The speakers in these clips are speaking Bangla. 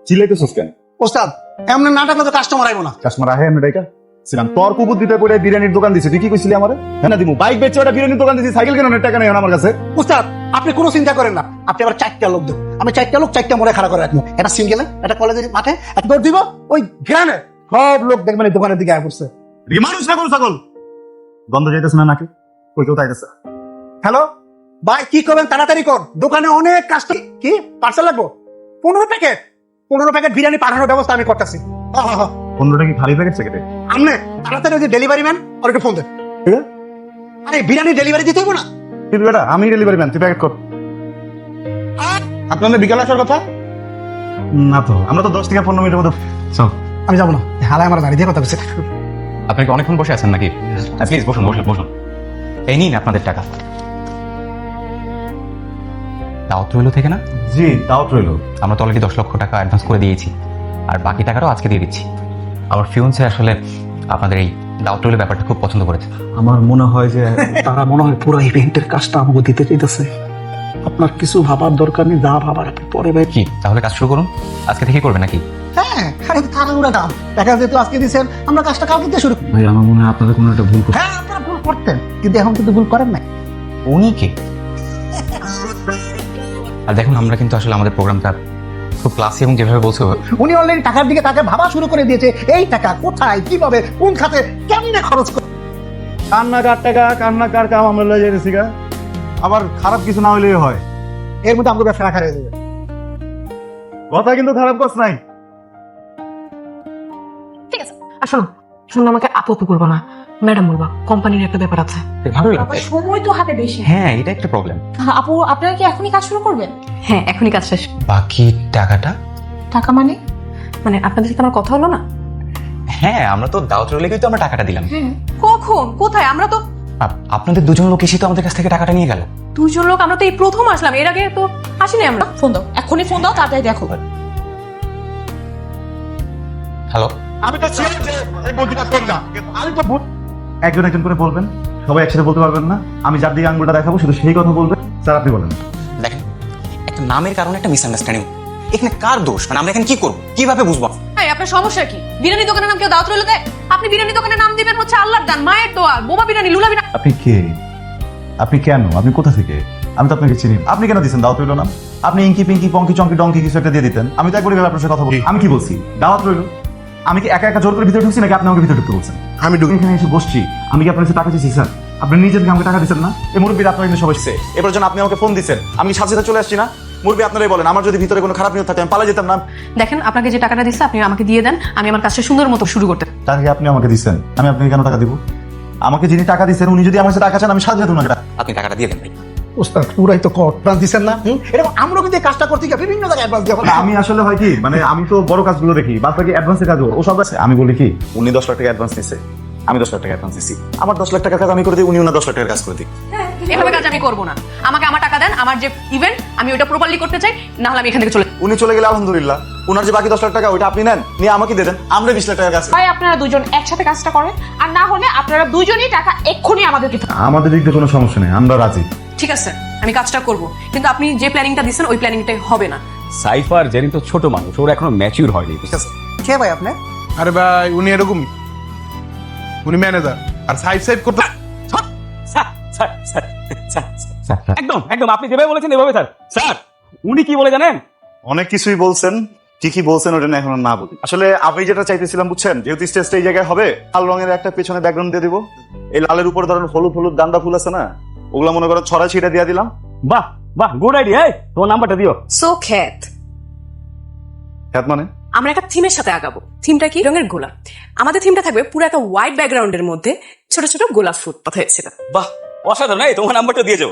চিল্লাইতেছস কেন? ওস্তাদ এমন নাটক তো কাস্টমার আইবো না। কাস্টমার আহে এমন ডাইকা ছিলাম তোর কুবুদ্দিতে পড়ে বিরিয়ানির দোকান দিছিস, তুই কি কইছিলি আমারে? হ্যাঁ না দিমু বাইক বেচে ওটা বিরিয়ানির দোকান দিছিস, সাইকেল কেন টাকা নেই আমার কাছে। ওস্তাদ আপনি কোনো চিন্তা করেন না, আপনি আবার 4টা লোক দেন, আমি 4টা লোক 4টা মোড়ে খাড়া করে রাখবো, একটা সিঙ্গেলে একটা কলেজের মাঠে একটা দৌড় দিব, ওই গ্রামে সব লোক দেখবেন এই দোকানের দিকে আয় পড়ছে। মানুষ না কোন ছাগল গন্ধ যাইতেছে না নাকি? কই কেউ তাইতেছে? হ্যালো ভাই, কি করবেন তাড়াতাড়ি কর, দোকানে অনেক কাস্টমার। কি পার্সেল লাগবো? 15 প্যাকেট বিরিয়ানি পাঠানোর ব্যবস্থা আমি করতেছি। 15টা কি খালি প্যাকেট সেকেটে? আমনে তাড়াতাড়ি ওই যে ডেলিভারি ম্যান আর একটু ফোন দেন। আরে বিরিয়ানি ডেলিভারি দিতে হইব না? তুই বেটা আমি ডেলিভারি ম্যান, তুই প্যাকেট কর। আপনাদের বিকালে আসার কথা না তো, আমরা তো 10 থেকে 15 মিনিটের মধ্যে। চল আমি যাবো না, হালায় আমার দাঁড়িয়ে দিয়ে কথা বলছে। আপনি কি অনেকক্ষণ বসে আছেন নাকি? প্লিজ বসুন বসুন বসুন। এই নিন আপনাদের টাকা। দাওয়াত রইল থেকে না? জি দাওয়াত রইল। আমরা তো অলরেডি 10 লক্ষ টাকা অ্যাডভান্স করে দিয়েছি, আর বাকি টাকাটাও আজকে দিয়ে দিচ্ছি। আমার ফিউন্সে আসলে আপনাদের এই দাওয়াত রইল ব্যাপারটা খুব পছন্দ করেছে। আমার মনে হয় যে তারা মনে হয় পুরো ইভেন্টের কাজটা আমাকে দিতে চাইতেছে। আপনার কিছু ভাবার দরকার নেই, যা ভাবার আপনি পরে ভাই। কি তাহলে কাজ শুরু করুন? আজকে থেকেই করবে নাকি? হ্যাঁ আরে তাড়াহুড়া দাম, টাকা যেহেতু আজকে দিচ্ছেন আমরা কাজটা কালকে দিয়ে শুরু। ভাই আমার মনে হয় আপনাদের কোনো একটা ভুল করছেন। হ্যাঁ আপনারা ভুল করতেন, কিন্তু এখন কিন্তু ভুল করেন না। উনি কে? আর দেখুন আমরা কিন্তু আসলে আমাদের প্রোগ্রামটা খুব ক্লাসি এবং যেভাবে বলছে উনি অলরেডি টাকার দিকে তাকে ভাবা শুরু করে দিয়েছে, এই টাকা কোথায় কিভাবে কোন খাতে কেমনে খরচ করে। কান্নাকার টাকা কান্নাকার কাম আমরা লয়ে যাইতেছি গা, আবার খারাপ কিছু না হইলেই হয়। এর মধ্যে আমাকে ব্যবসা রাখা হয়ে যাবে। কথা কিন্তু খারাপ কস নাই। ঠিক আছে আর শোনো শোনো, আমাকে আপু করবো না, ম্যাডাম বলবা, কোম্পানির একটা ব্যাপার আছে। ভালো বাবা, সময় তো হাতে বেশি। হ্যাঁ এটা একটা প্রবলেম। আপু আপনারা কি এখনই কাজ শুরু করবেন? হ্যাঁ এখনই কাজ শেষ। বাকি টাকাটা? টাকা মানে? মানে আপনাদের সাথে আমার কথা হলো না? হ্যাঁ আমরা তো দাওয়াত রইলে কিন্তু আমরা টাকাটা দিলাম। কখন কোথায়? আমরা তো আপনাদের দুজন লোক এসে তো আমাদের কাছ থেকে টাকাটা নিয়ে গেল। দুজন লোক, আমরা তো এই প্রথম আসলাম, এর আগে তো আসিনি আমরা। ফোন দাও, এখনই ফোন দাও, তাড়াতাড়ি দেখো। হ্যালো, আমি তো ছিলাম যে এই বলতে পারতাম না, আমি তো একজন একজন করে বলবেন, সবাই একসাথে বলতে পারবেন না। আমি যার দিকে আঙ্গুলটা দেখাবো শুধু সেই কথা বলবেন। স্যার আপনি বলেন। দেখেন একটা নামের কারণে একটা মিসআন্ডারস্ট্যান্ডিং। এখানে কার দোষ? মানে আমরা এখানে কি করবো, কিভাবে বুঝবো? হ্যাঁ আপনার সমস্যা কি? বিরিয়ানি দোকানের নাম কেউ দাওয়াত রইল দেয়? আপনি বিরিয়ানি দোকানের নাম দিবেন হচ্ছে আল্লাহর দান, মায়ের দোয়া, বোমা বিরিয়ানি, লুলা বিরিয়ানি। আপনি কে? আপনি কেন? আপনি কোথা থেকে? আমি তো আপনাকে চিনি। আপনি কেন দিচ্ছেন দাওয়াত রইল না? আপনি ইঙ্কি পিঙ্কি পঙ্কি চঙ্কি ডঙ্কি কিছু একটা দিয়ে দিতেন, আমি তো একবারই আপনার সাথে কথা বলি। আমি কি বলছি? দাওয়াত রইল। আমি কি একা একা জোর করে ভিতরে ঢুকছি নাকি আপনি আমাকে ভিতরে ঢুকতে বলছেন? আমি এখানে এসে বসছি, আমি কি আপনার কাছে টাকা চেয়েছি স্যার? আপনি নিজে থেকে আমাকে টাকা দিচ্ছেন না? এই মুরব্বীরা আপনার এখানে সবাই এসেছে, এবার জন্য আপনি আমাকে ফোন দিচ্ছেন, আমি কি সাথে সাথে চলে আসছি না? মুরব্বী আপনারাই বলেন, আমার যদি ভিতরে কোনো খারাপ নিয়ত থাকে আমি পালা যেতাম না? দেখেন আপনাকে যে টাকাটা দিচ্ছে আপনি আমাকে দিয়ে দেন, আমি আমার কাজটা সুন্দর মতো শুরু করতে। টাকা কি আপনি আমাকে দিচ্ছেন, আমি আপনাকে কেন টাকা দিব? আমাকে যিনি টাকা দিচ্ছেন উনি যদি আমার কাছে টাকা চান আমি সাথে যেতাম না। আপনি টাকাটা দিয়ে দেন ভাই। ওস্তাদ পুরাই তো অ্যাডভান্স দিচ্ছেন না? এরকম আমরা কিন্তু এই কাজটা করতে গিয়ে বিভিন্ন জায়গায় অ্যাডভান্স দেবো। আমি আসলে হয় কি, মানে আমি তো বড় কাজগুলো দেখি, বাদ বাকি অ্যাডভান্সের কাজ ও সব আছে। আমি বলি কি, উনি 10 লাখ টাকা অ্যাডভান্স নিচ্ছে, আমি 10 লাখ টাকা অ্যাডভান্স দিচ্ছি, আমার 10 লাখ টাকার কাজ আমি করে দিই, উনি ওনার 10 লাখ টাকার কাজ করে দিই। এভাবে কাজ আমি করবো না, আমাকে আমার টাকা দেন, আমার যে ইভেন্ট আমি ওটা প্রপারলি করতে চাই, না হলে আমি এখান থেকে চলে। উনি চলে গেলে আলহামদুলিল্লাহ, ওনার যে বাকি 10 লাখ টাকা ওইটা আপনি নেন, নিয়ে আমাকে দিয়ে দেন, আমরা 20 লাখ টাকার কাজ। ভাই আপনারা দুজন একসাথে কাজটা করেন, আর না হলে আপনারা দুজনই টাকা এক্ষুনি আমাদের দিতে হবে। আমাদের দিক দিয়ে কোনো সমস্যা নেই, আমরা রাজি। ঠিক আছে আমি কাজটা করব, কিন্তু আপনি যে প্ল্যানিংটা দিচ্ছেন ওই প্ল্যানিংটাই হবে না। সাইফার জেরিন তো ছোট মানুষ, ওর এখনো ম্যাচিউর হয়নি, ঠিক আছে? কে ভাই আপনি? আরে ভাই উনি এরকম, উনি ম্যানেজার আর সাইড সাইড করতে। একদম একদম আপনি যেভাবে বলেছেন এভাবে স্যার। স্যার উনি কি বলে জানেন? অনেক কিছুই বলছেন, কি কি বলছেন ওটা না এখন না বলি। আসলে আমি যেটা চাইতেছিলাম বুঝছেন, যেহেতু স্টেজটা এই জায়গায় হবে, লাল রঙের একটা পেছনে ব্যাকগ্রাউন্ড দিয়ে দিব, এই লালের উপর ধরেন হলুদ হলুদ গান্দা ফুল আছে না, ওগুলা মনে করো ছড়া ছিটা দিয়ে দিলাম। বাহ বাহ, গুড আইডিয়া। তোমার নাম্বারটা দিও। সো খ্যাত হ্যাঁ মানে আমরা একটা থিমের সাথে আগাবো। থিমটা কি? রঙের গোলাপ। আমাদের থিমটা থাকবে পুরো একটা হোয়াইট ব্যাকগ্রাউন্ডের মধ্যে ছোট ছোট গোলাপ ফুট কথা হয়েছিল। বাহ অসাধারণ, এই তোমার নাম্বারটা দিয়ে যাও।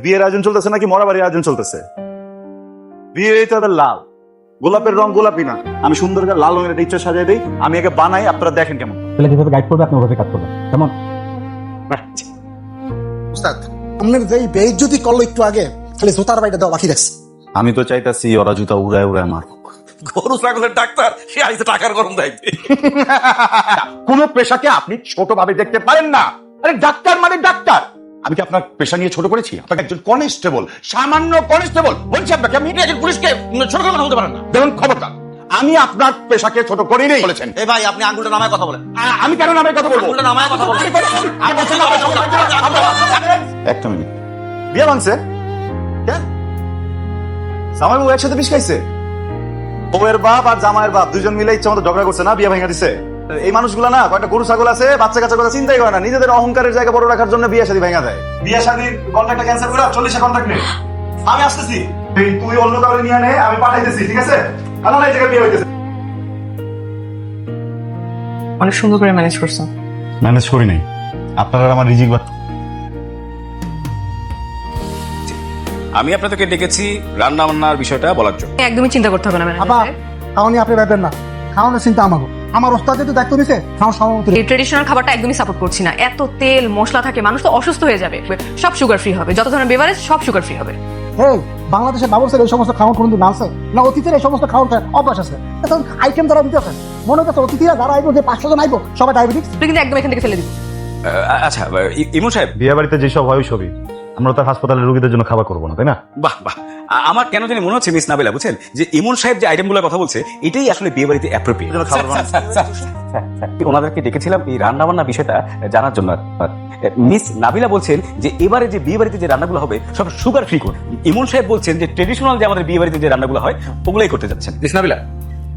বিয়ের আয়োজন চলতেছে নাকি মরা বাড়ির আয়োজন চলতেছে? বিয়ে তাদের লাল, গোলাপের রং গোলাপি না, আমি সুন্দর করে লাল রঙের একটা ইচ্ছা সাজাই দিই, আমি আগে বানাই, আপনারা দেখেন কেমন। তাহলে যেভাবে গাইড করবে আপনি ওভাবে কাজ করবেন, কেমন? ওস্তাদ আপনার যে বেইজ্জতি করলো একটু আগে, খালি জুতার বাইটা দেওয়া বাকি রাখছে। আমি তো চাইতাছি ওরা জুতা উড়ায় উড়ায় মার। গরু ছাগলের ডাক্তার, সে আইছে টাকার গরম দাইতে। কোন পেশাকে আপনি ছোট ভাবে দেখতে পারেন না। আরে ডাক্তার মানে ডাক্তার, আমি কি আপনার পেশা নিয়ে ছোট করেছি? আপনাকে একজন কনস্টেবল, সামান্য কনস্টেবল বলছি আপনাকে, আপনি একজন পুলিশকে ছোট করে কথা বলতে পারেন না। দেখুন খবরদার, আমি আপনার পেশাকে ছোট করি নেই বলেছেন। এই ভাই আপনি আঙ্গুলটা নামায় কথা বলেন। আমি কেন নামে কথা বলবো? আঙ্গুলটা নামায় কথা বলেন। একটা মিনিট, বিয়ে ভাঙছে কেন? জামাই বউ একসাথে বিষ খাইছে? বউয়ের বাপ আর জামাইয়ের বাপ দুজন মিলে ইচ্ছা মতো ঝগড়া করছে না, বিয়ে ভেঙে দিছে। এই মানুষগুলা না কয়েকটা গরু ছাগল আছে, বাচ্চা কাচ্চা কথা চিন্তাই করে না, নিজেদের অহংকারের জায়গা বড় রাখার জন্য বিয়ে শাদী ভেঙে দেয়। বিয়ে শাদীর কন্ট্রাক্টটা ক্যান্সেল করে 40 কন্ট্রাক্ট নে। আমি আসতেছি, তুই অন্য কাউকে নিয়ে নে, আমি পাঠাইতেছি, ঠিক আছে? আমার এই জায়গায় বিয়ে হইতেছে। অনেক সুন্দর করে ম্যানেজ করছো। ম্যানেজ করি নাই, আপনারা আমার রিজিক বা আমি আপনাদেরকে ডেকেছি রান্না বান্নার বিষয়টা বলার জন্য। একদমই চিন্তা করতে হবে না আবার খাওয়ানি আপনি ব্যাপার না, খাওয়ানোর চিন্তা আমাকে। আমার ওস্তাদ যেহেতু দায়িত্ব নিছে, খাওয়ার সময় মতো এই ট্রেডিশনাল খাবারটা একদমই সাপোর্ট করছি না। এত তেল মশলা থাকে, মানুষ তো অসুস্থ হয়ে যাবে। সব সুগার ফ্রি হবে, যত ধরনের বেভারেজ সব সুগার ফ্রি হবে। এই বাংলাদেশের বাবুর্চের এই সমস্ত খাওয়ার কোনদিন আছে না? অতীতের এই সমস্ত খাওয়ার অভ্যাস আছে, এখন আইটেম দ্বারা দিতে হবে। মনে হচ্ছে অতিথিরা যারা আইবো, যে 500 জন আইবো, সবাই ডায়াবেটিস। তুই কিন্তু একদম এখান থেকে ফেলে দিবি। আচ্ছা ইমন সাহেব, বিয়ে বাড়িতে যেসব হয় ওই সবই, আমরা তো হাসপাতালের রোগীদের জন্য খাবার করবো না, তাই না? বাহ বাহ, আমার কেন জানি মনে হচ্ছে মিস নাবিলা বুঝছেন যে ইমন সাহেব যে আইটেমগুলোর কথা বলছে এটাই আসলে বিয়ে বাড়িতে অ্যাপ্রোপ্রিয়েট। ওনাদেরকে ডেকেছিলাম এই রান্না বান্না বিষয়টা জানার জন্য। মিস নাবিলা বলছেন যে এবারে যে বিয়ে বাড়িতে যে রান্নাগুলো হবে সব সুগার ফ্রি করে। ইমন সাহেব বলছেন যে ট্রেডিশনাল যে আমাদের বিয়ে বাড়িতে যে রান্নাগুলো হয় ওগুলোই করতে যাচ্ছেন। মিস নাবিলা,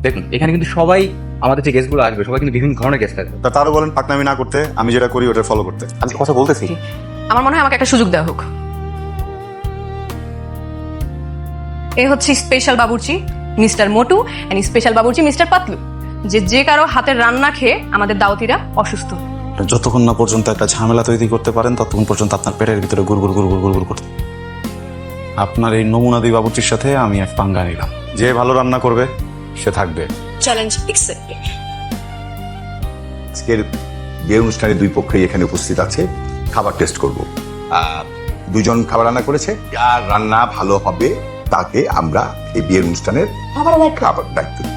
দেখুন এখানে কিন্তু সবাই, আমাদের যে গেস্টগুলো আসবে সবাই কিন্তু বিভিন্ন ধরনের গেস্ট আসবে। তারও বলেন পাকনামি না করতে, আমি যেটা করি ওটা ফলো করতে। আমি কথা বলতেছি। আমার মনে হয় আমাকে একটা সুযোগ দেওয়া হোক। এ হচ্ছে স্পেশাল বাবুর্চি মিস্টার মোটু এন্ড স্পেশাল বাবুর্চি মিস্টার পাতলু, যে কারো হাতের রান্না খেয়ে আমাদের দাওয়াতিরা অসুস্থ। যতক্ষণ না পর্যন্ত একটা ঝামেলা তৈরি করতে পারেন ততক্ষণ পর্যন্ত আপনার পেটের ভিতরে গুড়গুড় গুড়গুড় গুড়গুড় করতে। আপনার এই নমুনাদি বাবুর্চির সাথে আমি এক পাঙ্গা নিলাম। যে ভালো রান্না করবে সে থাকবে। Challenge accepted. আজকের বিয়ের অনুষ্ঠানে দুই পক্ষই এখানে উপস্থিত আছে, খাবার টেস্ট করব। দুজন খাবার রান্না করেছে, আর রান্না ভালো হবে তাকে আমরা এই বিয়ের অনুষ্ঠানের খাবার দায়িত্ব দিই।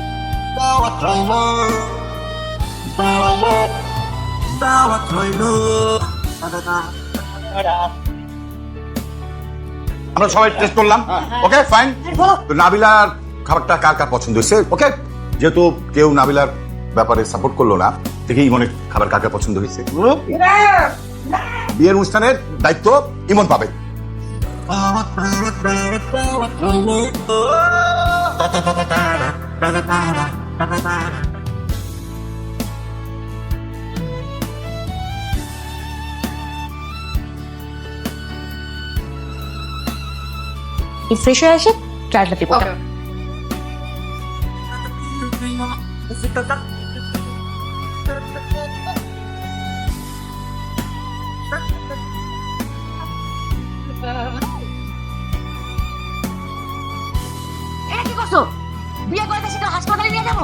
আমরা সবাই টেস্ট করলাম, ওকে ফাইন। তো নাবিলার খাবারটা কার কার পছন্দ হয়েছে? ওকে, যেহেতু কেউ নাবিলার ব্যাপারে সাপোর্ট করলো না, দেখি ইমনের খাবার কার কার পছন্দ হয়েছে। বিয়ের অনুষ্ঠানের দায়িত্ব ইমন পাবে। ফ্রেশ হয়ে আসে ট্রায়ালটা দিব। কি করছো? বিয়ে করে সেটা হাসপাতালে নিয়ে যাবো?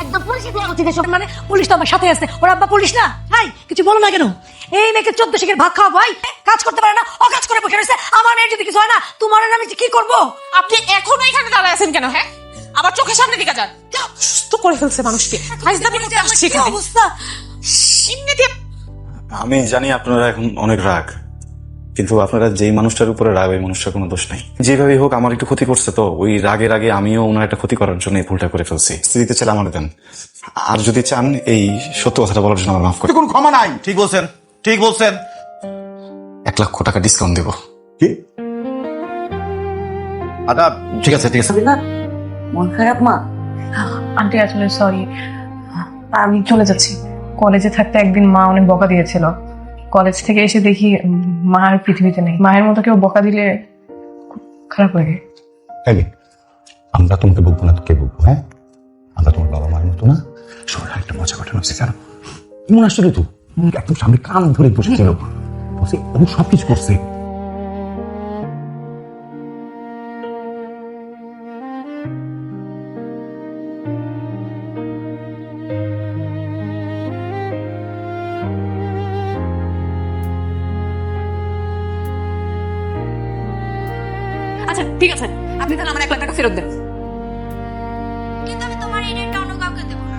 একদম পুলিশে দেওয়া উচিত। মানে পুলিশ তো আমার সাথে আছে, ওর আব্বা পুলিশ না? হাই, কিছু বলো না কেন? এই মেয়েকে 14 শিখের ভাত খাওয়া ভাই, কাজ করতে পারে না, ও কাজ করে বসে রয়েছে। আমার মেয়ের যদি কিছু হয় না, তোমার আমি কি করবো? আপনি এখনো এখানে দাঁড়ায় আছেন কেন? হ্যাঁ, আবার চোখের সামনে দিকে যান। সুস্থ করে ফেলছে মানুষকে। কি অবস্থা? আমি জানি আপনারা এখন অনেক রাগ, কিন্তু আপনারা যেই মানুষটার উপরে রাগ ওই মানুষটার কোনো দোষ নাই। যেভাবেই হোক আমার একটু ক্ষতি করছে, তো ওই রাগের আগে আমিও ওনার একটা ক্ষতি করার জন্য এই ভুলটা করে ফেলছি। স্ত্রীতে ছেলে আমার দেন, আর যদি চান এই সত্য কথাটা বলার জন্য আমার মাফ করে। কোনো ক্ষমা নাই। ঠিক বলছেন, ঠিক বলছেন। 1 লক্ষ টাকা ডিসকাউন্ট দেবো। কি? আচ্ছা ঠিক আছে, ঠিক আছে। মন খারাপ মা? আন্টি আসলে সরি, আমি চলে যাচ্ছি। কলেজে থাকতে একদিন মা অনেক বকা দিয়েছিল। কলেজ থেকে এসে দেখি মা আর পৃথিবীতে নেই। মায়ের মতো কেউ বকা দিলে খুব খারাপ লাগে। আমরা তোমাকে বলবো না তো কে বলবো? হ্যাঁ, আমরা তোমার বাবা মার মতো না। শোনো, একটা মজা ঘটনা হচ্ছে জানো? এমন আসলে তো একদম সামনে কান ধরে বসেছিল, বসে ও সবকিছু করছে। আচ্ছা ঠিক আছে, আপনি তাহলে আমার 1 লাখ টাকা ফেরত দেন। কিন্তু আমি তোমার এই রেটটা অন্য কাউকে দেবো না।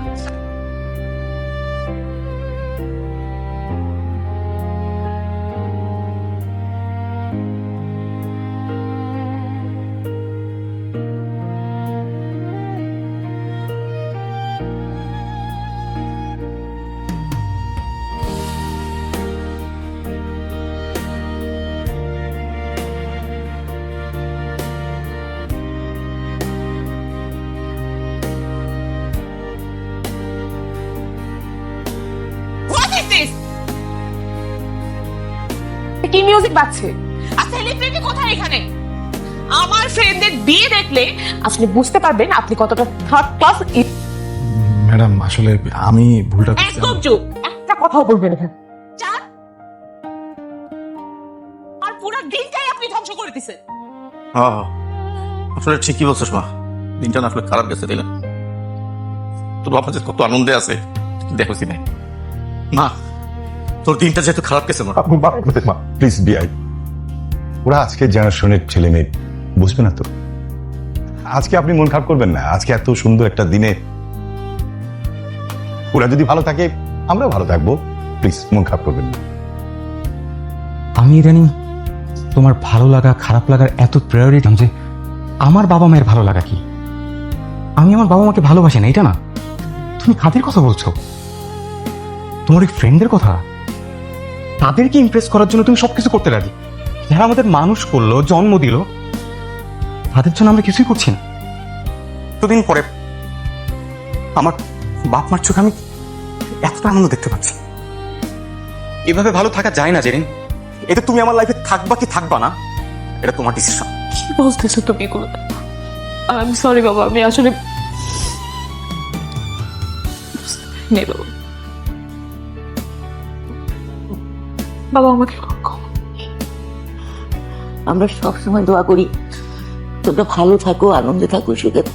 মিউজিক বাজছে আর সেলিব্রিটি কোথায় এখানে? আমার ফ্রেন্ডদের বিয়ে দেখলে আপনি বুঝতে পারবেন আপনি কতটা থার্ড ক্লাস। ম্যাডাম আসলে আমি ভুলটা একদম চুপ, একটা কথাও বলবেন না। চান আর পুরো দিনটাই আপনি ধ্বংস করে দিছেন। আসলে ঠিকই বলছিস মা, দিনটা না আসলে খারাপ গেছে দিলেন। তোর বাবা যে কত আনন্দে আছে দেখছি নাই মা, তোর দিনটা যেহেতু খারাপ গেছে মা। প্লিজ বিআই, ওরা আজকে জেনারেশনের ছেলে মেয়ে বুঝবে না তো। আজকে আপনি মন খারাপ করবেন না, আজকে এত সুন্দর একটা দিনে ওরা যদি ভালো থাকে আমরাও ভালো থাকবো। প্লিজ মন খারাপ করবেন না। আমি ইদানিং তোমার ভালো লাগা খারাপ লাগার এত প্রায়োরিটি যে আমার বাবা মায়ের ভালো লাগা কি, আমি আমার বাবা মাকে ভালোবাসি না এটা না। তুমি কাদের কথা বলছো? তোমার ওই ফ্রেন্ডদের কথা? তাদেরকে ইমপ্রেস করার জন্য তুমি সবকিছু করতে রাজি, যারা আমাদের মানুষ করলো, জন্ম দিল, তাদের জন্য আমরা কিছুই করছি না। এতদিন পরে আমার বাপ মার চোখে আমি এতটা আনন্দ দেখতে পাচ্ছি। এভাবে ভালো থাকা যায় না জেরিন। এটা তুমি আমার লাইফে থাকবা কি থাকবা না এটা তোমার ডিসিশন। কি বলতেছো তুমি এগুলো? আই এম সরি বাবা, আমি আসলে নেই বাবা। বাবা আমাকে আমরা সবসময় দোয়া করি তোমরা ভালো থাকো, আনন্দে থাকো, সুখে থাকো।